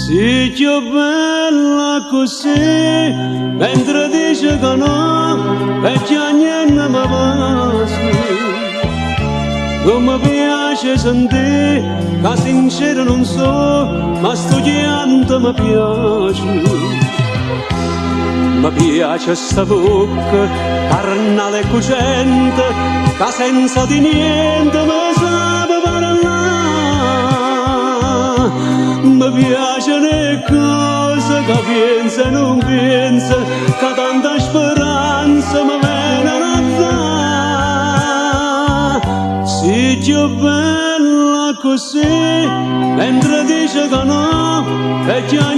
Sei più bella così, mentre dice che no, perché niente mi passa. Non mi piace sentire, che sincero non so, ma sto chiamando mi piace. Mi piace sta bocca, carnale e cocente, che senza di niente mi sa parlare. Mi piace le cose che pensa e non pensa, che tanta speranza mi viene a dare. Sei più bella così, mentre dice che no, perché